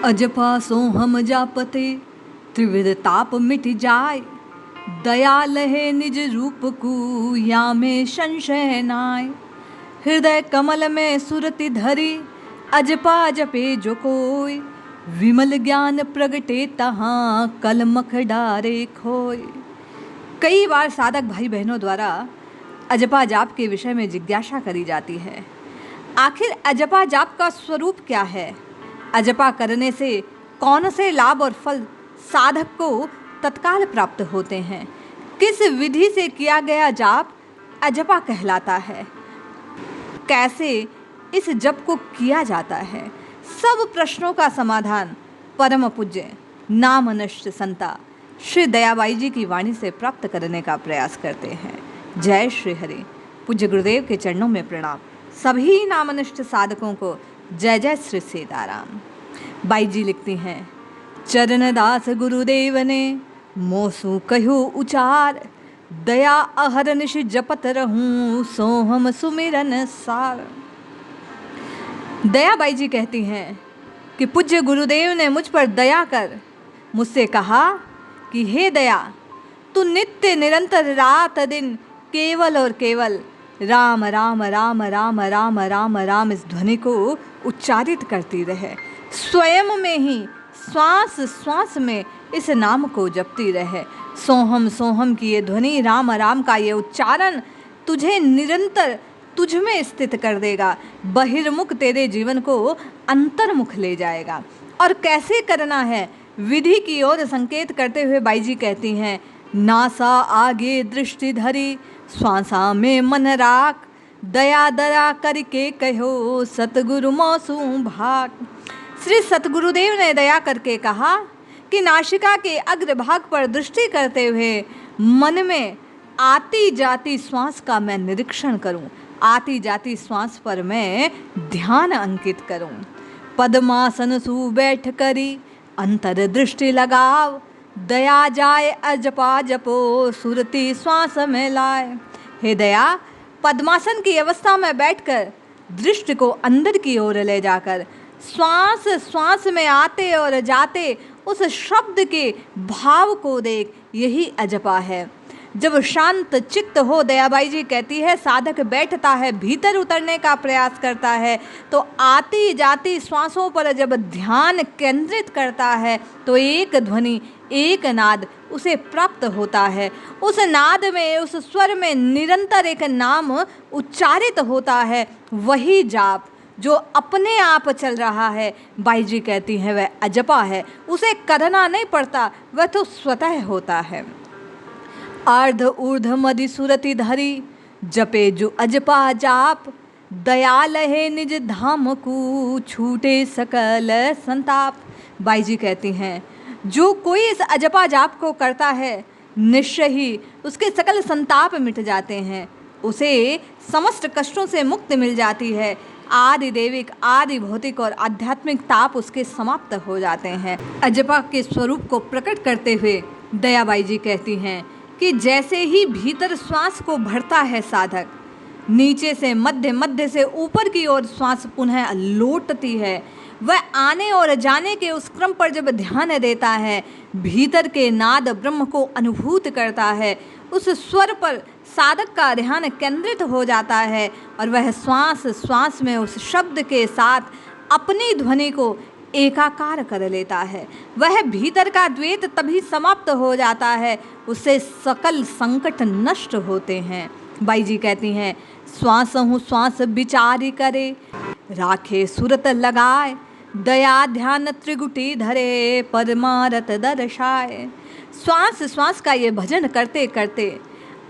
अजपा सोहम जापते त्रिविध ताप मिट जाय। दया लहे निज रूप को या में संशय नाय। हृदय कमल में सुरति धरी अजपा जपे जो कोय। विमल ज्ञान प्रगटे तहाँ कलमख डारे खोय। कई बार साधक भाई बहनों द्वारा अजपा जाप के विषय में जिज्ञासा करी जाती है। आखिर अजपा जाप का स्वरूप क्या है? अजपा करने से कौन से लाभ और फल साधक को तत्काल प्राप्त होते हैं? किस विधि से किया गया जाप अजपा कहलाता है? कैसे इस जप को किया जाता है? सब प्रश्नों का समाधान परम पूज्य नामनष्ट संता श्री दयाबाई जी की वाणी से प्राप्त करने का प्रयास करते हैं। जय श्री हरि। पूज्य गुरुदेव के चरणों में प्रणाम। सभी नामनिष्ठ साधकों को जय जय श्री सीताराम। बाई जी लिखती हैं, चरण दास गुरुदेव ने मोसु कहो उचार। दया अहरनिश जपत रहूं सोहम सुमिरन सार। दया बाई जी कहती हैं कि पूज्य गुरुदेव ने मुझ पर दया कर मुझसे कहा कि हे दया, तू नित्य निरंतर रात दिन केवल और केवल राम राम राम राम राम राम राम इस ध्वनि को उच्चारित करती रहे। स्वयं में ही श्वास श्वास में इस नाम को जपती रहे। सोहम सोहम की ये ध्वनि, राम राम का ये उच्चारण तुझे निरंतर तुझ में स्थित कर देगा। बहिर्मुख तेरे जीवन को अंतर्मुख ले जाएगा। और कैसे करना है, विधि की ओर संकेत करते हुए बाई जी कहती हैं, नासा आगे दृष्टि धरी श्वासा में मन राख। दया दया करके कहो सतगुरु मौसू भाग। श्री सतगुरुदेव ने दया करके कहा कि नासिका के अग्रभाग पर दृष्टि करते हुए मन में आती जाती श्वास का मैं निरीक्षण करूं। आती जाती श्वास पर मैं ध्यान अंकित करूं। पद्मासन सु बैठ करी अंतर दृष्टि लगाव। दया जाए अजपा जपो सुरति श्वास में लाए। हे दया, पद्मासन की अवस्था में बैठकर दृष्टि को अंदर की ओर ले जाकर श्वास श्वास में आते और जाते उस शब्द के भाव को देख। यही अजपा है। जब शांत चित्त हो, दयाबाई जी कहती है, साधक बैठता है, भीतर उतरने का प्रयास करता है, तो आती जाती श्वासों पर जब ध्यान केंद्रित करता है तो एक ध्वनि, एक नाद उसे प्राप्त होता है। उस नाद में, उस स्वर में निरंतर एक नाम उच्चारित होता है। वही जाप जो अपने आप चल रहा है, बाई जी कहती हैं, वह अजपा है। उसे करना नहीं पड़ता, वह तो स्वतः होता है। अर्ध ऊर्ध मदि सुरति धरी जपे जो अजपा जाप। दयाल है निज धाम को छूटे सकल संताप। बाई जी कहती हैं, जो कोई इस अजपा जाप को करता है निश्चय ही उसके सकल संताप मिट जाते हैं। उसे समस्त कष्टों से मुक्ति मिल जाती है। आदि देविक, आदि भौतिक और आध्यात्मिक ताप उसके समाप्त हो जाते हैं। अजपा के स्वरूप को प्रकट करते हुए दयाबाई जी कहती हैं कि जैसे ही भीतर श्वास को भरता है साधक, नीचे से मध्य, मध्य से ऊपर की ओर श्वास पुनः लौटती है। वह आने और जाने के उस क्रम पर जब ध्यान देता है, भीतर के नाद ब्रह्म को अनुभूत करता है, उस स्वर पर साधक का ध्यान केंद्रित हो जाता है और वह श्वास श्वास में उस शब्द के साथ अपनी ध्वनि को एकाकार कर लेता है। वह भीतर का द्वैत तभी समाप्त हो जाता है, उससे सकल संकट नष्ट होते हैं। बाई जी कहती हैं, श्वास हूँ श्वास विचारी करे राखे सुरत लगाए। दया ध्यान त्रिगुटी धरे परमारत दर्शाए। श्वास श्वास का ये भजन करते करते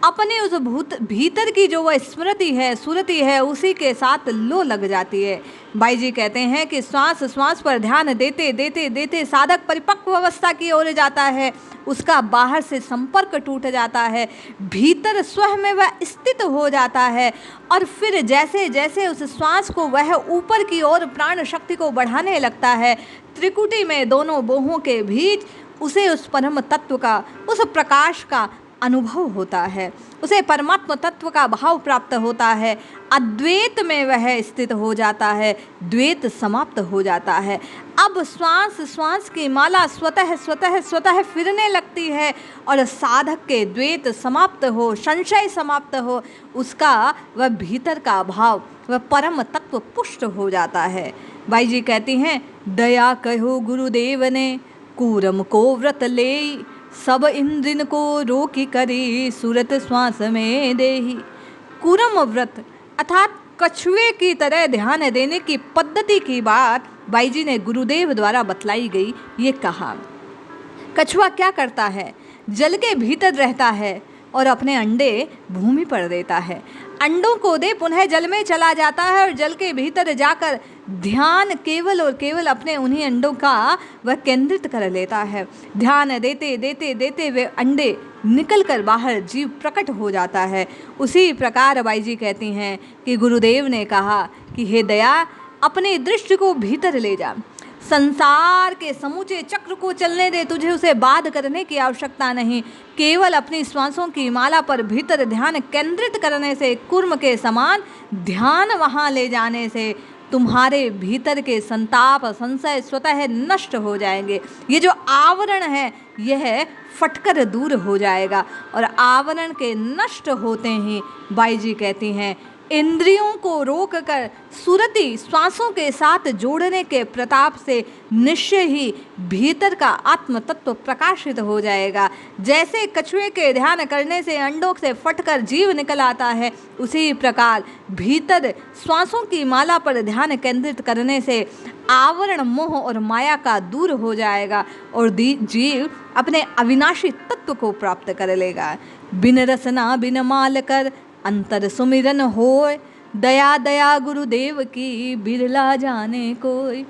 अपने उस भीतर की जो वह स्मृति है, सुरति है, उसी के साथ लो लग जाती है। बाई जी कहते हैं कि श्वास श्वास पर ध्यान देते देते देते साधक परिपक्व अवस्था की ओर जाता है। उसका बाहर से संपर्क टूट जाता है, भीतर स्वयं में वह स्थित हो जाता है। और फिर जैसे जैसे उस श्वास को वह ऊपर की ओर प्राण शक्ति को बढ़ाने लगता है, त्रिकुटी में दोनों बोहों के बीच उसे उस परम तत्व का, उस प्रकाश का अनुभव होता है, उसे परमात्म तत्व का भाव प्राप्त होता है, अद्वैत में वह स्थित हो जाता है, द्वैत समाप्त हो जाता है। अब श्वास श्वास की माला स्वतः स्वतः स्वतः फिरने लगती है और साधक के द्वैत समाप्त हो, संशय समाप्त हो, उसका वह भीतर का भाव, वह परम तत्व पुष्ट हो जाता है। बाई जी कहती हैं, दया कहो गुरुदेव ने कूरम को व्रत ले, सब इंद्रिन को रोकी करी सूरत श्वास में देही। कूरम व्रत अर्थात कछुए की तरह ध्यान देने की पद्धति की बात बाई जी ने गुरुदेव द्वारा बतलाई गई। ये कहा, कछुआ क्या करता है, जल के भीतर रहता है और अपने अंडे भूमि पर देता है, अंडों को दे पुनः जल में चला जाता है और जल के भीतर जाकर ध्यान केवल और केवल अपने उन्हीं अंडों का वह केंद्रित कर लेता है। ध्यान देते देते देते वे अंडे निकल कर बाहर जीव प्रकट हो जाता है। उसी प्रकार बाई जी कहती हैं कि गुरुदेव ने कहा कि हे दया, अपने दृष्टि को भीतर ले जा, संसार के समूचे चक्र को चलने दे, तुझे उसे बाध करने की आवश्यकता नहीं। केवल अपनी श्वासों की माला पर भीतर ध्यान केंद्रित करने से, कूर्म के समान ध्यान वहाँ ले जाने से तुम्हारे भीतर के संताप संशय स्वतः नष्ट हो जाएंगे। ये जो आवरण है यह फटकर दूर हो जाएगा और आवरण के नष्ट होते ही बाई जी कहती हैं, इंद्रियों को रोककर सुरति श्वासों के साथ जोड़ने के प्रताप से निश्चय ही भीतर का आत्म तत्व प्रकाशित हो जाएगा। जैसे कछुए के ध्यान करने से अंडों से फटकर जीव निकल आता है, उसी प्रकार भीतर श्वासों की माला पर ध्यान केंद्रित करने से आवरण मोह और माया का दूर हो जाएगा और जीव अपने अविनाशी तत्व को प्राप्त कर लेगा। बिन रसना बिन माल कर अंतर सुमिरन होय, दया दया गुरुदेव की बिरला जाने कोई।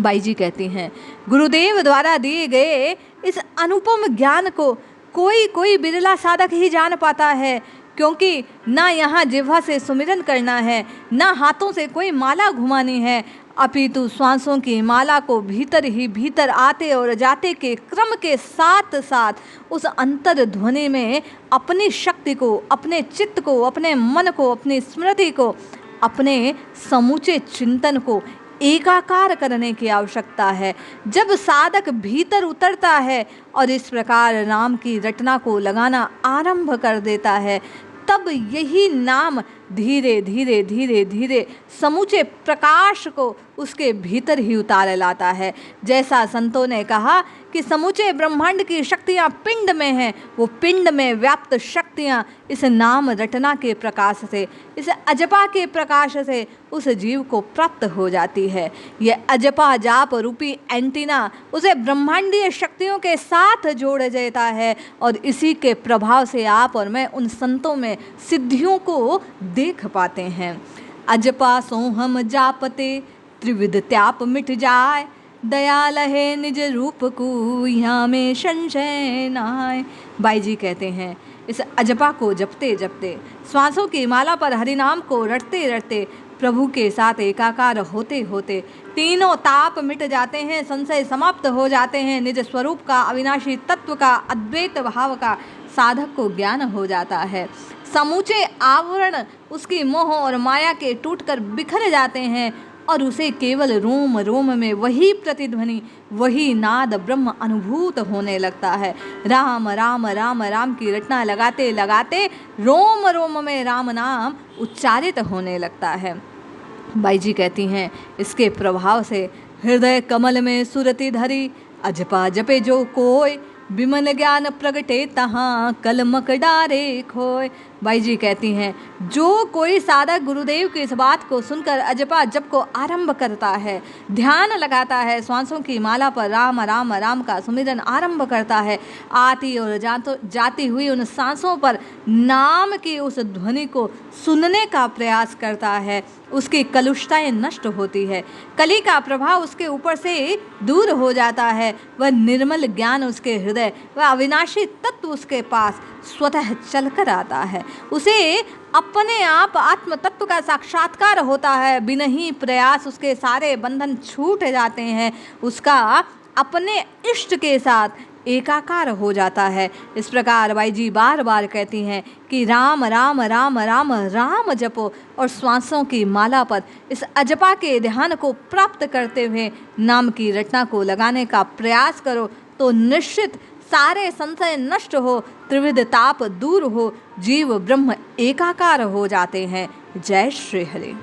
बाई जी कहती हैं, गुरुदेव द्वारा दिए गए इस अनुपम ज्ञान को कोई कोई बिरला साधक ही जान पाता है, क्योंकि ना यहाँ जिह्वा से सुमिरन करना है, ना हाथों से कोई माला घुमानी है, अपितु श्वासों की माला को भीतर ही भीतर आते और जाते के क्रम के साथ साथ उस अंतर ध्वनि में अपनी शक्ति को, अपने चित्त को, अपने मन को, अपनी स्मृति को, अपने समूचे चिंतन को एकाकार करने की आवश्यकता है। जब साधक भीतर उतरता है और इस प्रकार नाम की रटना को लगाना आरंभ कर देता है, तब यही नाम धीरे धीरे धीरे धीरे समूचे प्रकाश को उसके भीतर ही उतार लाता है। जैसा संतों ने कहा कि समूचे ब्रह्मांड की शक्तियाँ पिंड में हैं, वो पिंड में व्याप्त शक्तियाँ इस नाम रटना के प्रकाश से, इस अजपा के प्रकाश से उस जीव को प्राप्त हो जाती है। ये अजपा जाप रूपी एंटीना उसे ब्रह्मांडीय शक्तियों के साथ जोड़ देता है और इसी के प्रभाव से आप और मैं उन संतों में सिद्धियों को देख पाते हैं। अजपा सोहम जापते त्रिविध त्याप मिट जाए, दयाल है निज रूप को यहाँ में संशय नाय। बाई जी कहते हैं, इस अजपा को जपते जपते, श्वासों की माला पर हरिनाम को रटते रटते, प्रभु के साथ एकाकार होते होते तीनों ताप मिट जाते हैं, संशय समाप्त हो जाते हैं, निज स्वरूप का, अविनाशी तत्व का, अद्वैत भाव का साधक को ज्ञान हो जाता है। समूचे आवरण उसकी मोह और माया के टूटकर बिखर जाते हैं और उसे केवल रोम रोम में वही प्रतिध्वनि, वही नाद ब्रह्म अनुभूत होने लगता है। राम राम राम राम की रटना लगाते लगाते रोम रोम में राम नाम उच्चारित होने लगता है। बाई जी कहती हैं, इसके प्रभाव से हृदय कमल में सुरति धरी, अजपा जपे जो कोय, विमल ज्ञान प्रगटे तहाँ कलमक डारे खोय। बाई जी कहती हैं, जो कोई साधक गुरुदेव की इस बात को सुनकर अजपा जप को आरंभ करता है, ध्यान लगाता है, श्वासों की माला पर राम राम राम का सुमिरन आरंभ करता है, आती और जाती हुई उन सांसों पर नाम की उस ध्वनि को सुनने का प्रयास करता है, उसकी कलुषताएं नष्ट होती है, कली का प्रभाव उसके ऊपर से दूर हो जाता है, वह निर्मल ज्ञान उसके हृदय, वह अविनाशी तत्व उसके पास स्वतः चलकर आता है, उसे अपने आप आत्म तत्व का साक्षात्कार होता है, बिना ही प्रयास उसके सारे बंधन छूट जाते हैं, उसका अपने इष्ट के साथ एकाकार हो जाता है। इस प्रकार बाई जी बार बार कहती हैं कि राम राम राम राम राम जपो और श्वासों की माला पर इस अजपा के ध्यान को प्राप्त करते हुए नाम की रचना को लगाने का प्रयास करो तो निश्चित सारे संशय नष्ट हो, त्रिविध ताप दूर हो, जीव ब्रह्म एकाकार हो जाते हैं। जय श्री हरि।